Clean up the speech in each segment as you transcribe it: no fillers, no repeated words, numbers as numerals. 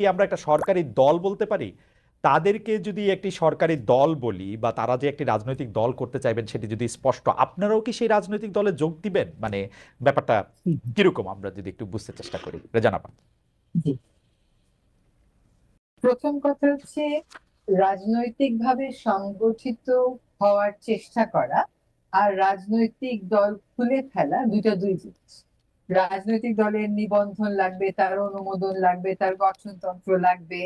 কি আমরা একটা সরকারি দল বলতে পারি? তাদেরকে যদি একটি সরকারি দল বলি বা তারা যে একটি রাজনৈতিক দল করতে চাইবেন সেটি যদি স্পষ্ট, আপনারাও কি সেই রাজনৈতিক দলে যোগ দিবেন? মানে ব্যাপারটা কিরকম আমরা যদি একটু বুঝতে চেষ্টা করি, রেজানা আপা। জি, প্রথম কথা হচ্ছে রাজনৈতিকভাবে সংগঠিত হওয়ার চেষ্টা করা আর রাজনৈতিক দল খুলে ফেলা দুই জিনিস। রাজনৈতিক দলের নিবন্ধন লাগবে, তার অনুমোদন লাগবে, তার গঠনতন্ত্র লাগবে,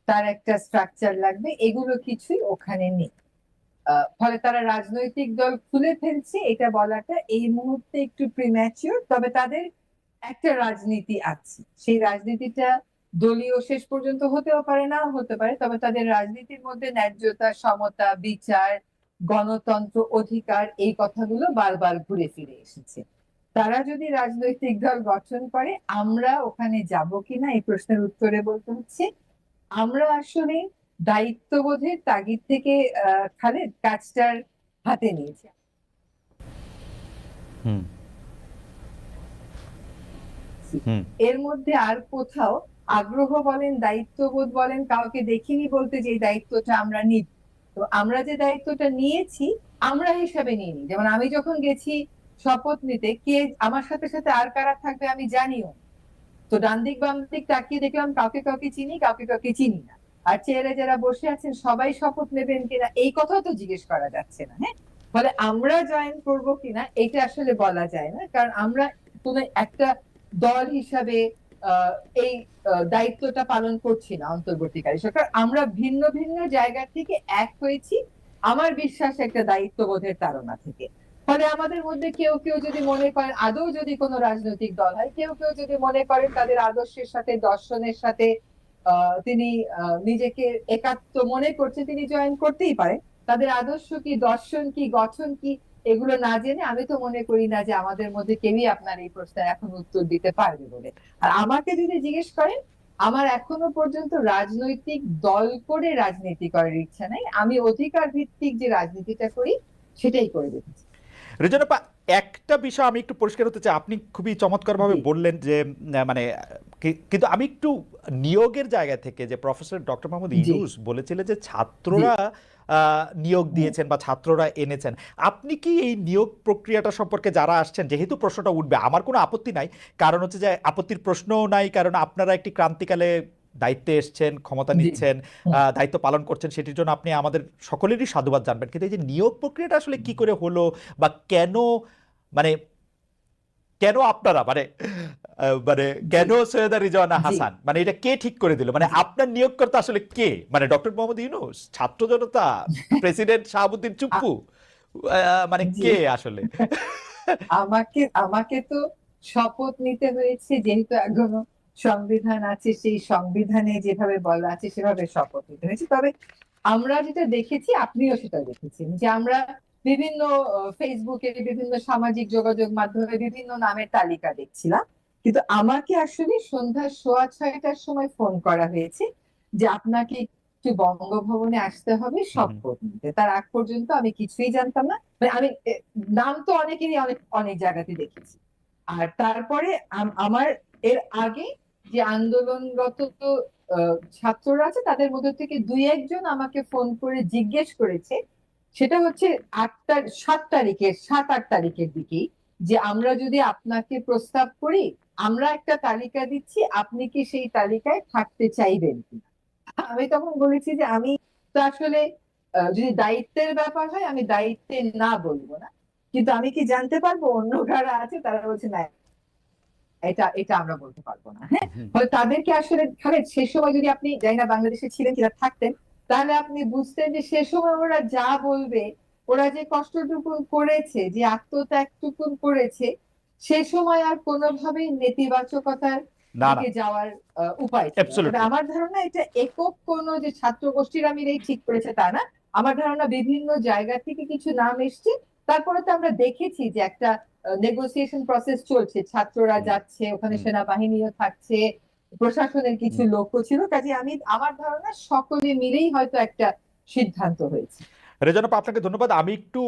তার একটা স্ট্রাকচার লাগবে, এগুলো কিছুই ওখানে নেই। ফলে তারা রাজনৈতিক দল খুলে ফেলছে এটা বলাটা এই মুহূর্তে একটু প্রিম্যাচিওর। তবে তাদের একটা রাজনীতি আছে, সেই রাজনীতিটা দলীয় শেষ পর্যন্ত হতেও পারে, নাও হতে পারে, তবে তাদের রাজনীতির মধ্যে ন্যায্যতা, সমতা, বিচার, গণতন্ত্র, অধিকার, এই কথাগুলো বারবার ঘুরে ফিরে এসেছে। তারা যদি রাজনৈতিক দল গঠন করে আমরা ওখানে যাব কিনা এই প্রশ্নের উত্তরে বলতে হচ্ছে আমরা আসলে দায়িত্ববোধের তাগিদ থেকে খালেদ কাজটার হাতে নিয়েছি। হুম। হুম। এর মধ্যে আর কোথাও আগ্রহ বলেন, দায়িত্ববোধ বলেন, কাউকে দেখিনি বলতে যে এই দায়িত্বটা আমরা নিব। তো আমরা যে দায়িত্বটা নিয়েছি আমরা হিসাবে নিইনি। যেমন আমি যখন গেছি শপথ নিতে, কে আমার সাথে সাথে আর কারা থাকবে আমি জানিও না। তো ডান দিক বাম দিক তাকিয়ে দেখলাম কাউকে কাউকে চিনি, কাউকে কাউকে চিনি না। আর চেয়ারে যারা বসে আছেন সবাই শপথ নেবেন কিনা এই কথাও তো জিজ্ঞেস করা যাচ্ছে না। হ্যাঁ, ফলে আমরা জয়েন করব কিনা এটা আসলে বলা যায় না, কারণ আমরা কোন একটা দল হিসাবে আহ, এই দায়িত্বটা পালন করছি না অন্তর্বর্তীকালীন সরকার। আমরা ভিন্ন ভিন্ন জায়গা থেকে এক হয়েছি আমার বিশ্বাস একটা দায়িত্ববোধের তাড়না থেকে। ফলে আমাদের মধ্যে কেউ কেউ যদি মনে করেন আদৌ যদি কোনো রাজনৈতিক দল হয়, কেউ কেউ যদি মনে করেন তাদের আদর্শের সাথে দর্শনের সাথে তিনি নিজেকে একাত্ম মনে করছে, তিনি জয়েন করতেই পারেন। তাদের আদর্শ কি, দর্শন কি, গঠন কি, এগুলো না জেনে আমি তো মনে করি না যে আমাদের মধ্যে কেউই আপনার এই প্রশ্নের এখন উত্তর দিতে পারবে বলে। আর আমাকে যদি জিজ্ঞেস করেন, আমার এখনো পর্যন্ত রাজনৈতিক দল করে রাজনীতি করার ইচ্ছা নাই। আমি অধিকার ভিত্তিক যে রাজনীতিটা করি সেটাই করে দেখেছি। রেজনাপা, একটা বিষয় আমি একটু পরিষ্কার হতে চাই। আপনি খুবই চমৎকারভাবে জি, বললেন যে মানে কিন্তু আমি একটু নিয়োগের জায়গা থেকে, যে প্রফেসর ডক্টর মোহাম্মদ জি, ইউনূস বলেছিলেন যে জি, ছাত্ররা নিয়োগ হুম, দিয়েছেন বা ছাত্ররা এনেছেন। আপনি কি এই নিয়োগ প্রক্রিয়াটা সম্পর্কে, যারা আসছেন, যেহেতু প্রশ্নটা উঠবে, আমার কোনো আপত্তি নাই, কারণ হচ্ছে যে আপত্তির প্রশ্নও নাই, কারণ আপনারা একটি ক্রান্তিকালে দায়িত্বে এসছেন, ক্ষমতা জি, নিচ্ছেন, হুম। দায়িত্ব পালন করছেন, সেটির জন্য আপনি আমাদের সকলেরই সাধুবাদ জানবেন। কিন্তু এই যে নিয়োগ প্রক্রিয়াটা আসলে কি করে হলো, বা কেন, মানে কেন আপনারা, মানে মানে জি, কেন সৈয়দা রিজওয়ানা জি, হাসান, মানে এটা কে ঠিক করে দিল? মানে জি। আপনার নিয়োগকর্তা আসলে কে? মানে ডক্টর মোহাম্মদ ইউনূস, ছাত্র জনতা, প্রেসিডেন্ট শাহাবুদ্দিন আ- চুপ্পু, মানে জি, কে আসলে? আমাকে আমাকে তো শপথ নিতে হয়েছে, যেহেতু এখনো সংবিধান আছে, সেই সংবিধানে যেভাবে বলা আছে সেভাবে শপথ নিতে হয়েছে। তবে আমরা যেটা দেখেছি, আপনিও সেটা দেখেছেন, যে আমরা বিভিন্ন ফেসবুকে, বিভিন্ন সামাজিক যোগাযোগ মাধ্যমে বিভিন্ন নামের তালিকা দেখছিলাম। কিন্তু আমাকে আসলে সন্ধ্যা 6:15টার সময় ফোন করা হয়েছে যে আপনাকে একটু বঙ্গভবনে আসতে হবে হুম, হুম। শপথ নিতে। তার আগ পর্যন্ত আমি কিছুই জানতাম না। মানে আমি নাম তো অনেকেরই অনেক অনেক জায়গাতে দেখেছি। আর তারপরে আমার এর আগে যে আন্দোলনরত ছাত্ররা আছে তাদের মধ্যে থেকে দুই একজন আমাকে ফোন করে জিজ্ঞেস করেছে, সেটা হচ্ছে 7 তারিখের 7-8 তারিখের দিকেই, যে আমরা যদি আপনাকে প্রস্তাব করি, আমরা একটা তালিকা দিচ্ছি, আপনি কি সেই তালিকায় থাকতে চাইবেন কিনা। আমি তখন বলেছি যে আমি তো আসলে যদি দায়িত্বের ব্যাপার হয় আমি দায়িত্বে না বলবো না, কিন্তু আমি কি জানতে পারবো অন্য কারা আছে। তারা বলছে না, এটা এটা আমরা বলতে পারবো না। হ্যাঁ, হুম। ফলে তাদেরকে আসলে খালেদ সে সময় যদি আপনি জানি না বাংলাদেশে ছিলেন কিনা, থাকতেন, তাহলে আপনি বুঝতেন যে সে সময় ওরা যা বলবে, ওরা যে কষ্টটুকুন করেছে, যে আত্মত্যাগটুকুন করেছে, সে সময় আর কোনোভাবেই নেতিবাচকতার না, না, দিকে যাওয়ার উপায় ছিল না। তবে অ্যাবসলিউটলি। আমার ধারণা এটা একক কোনো যে ছাত্র গোষ্ঠীরা মিলেই ঠিক করেছে তা না। আমার ধারণা বিভিন্ন জায়গা থেকে কিছু নাম এসছে। তারপরে তো আমরা দেখেছি যে একটা নেগোসিয়েশন প্রসেস চলছে, ছাত্ররা হুম, যাচ্ছে, ওখানে হুম। সেনাবাহিনীও থাকছে, প্রশাসনের কিছু হুম। লোকও ছিল। কাজে আমার ধারণা সকলে মিলেই হয়তো একটা সিদ্ধান্ত হয়েছে। রেজনাপা, আপনাকে ধন্যবাদ। আমি একটু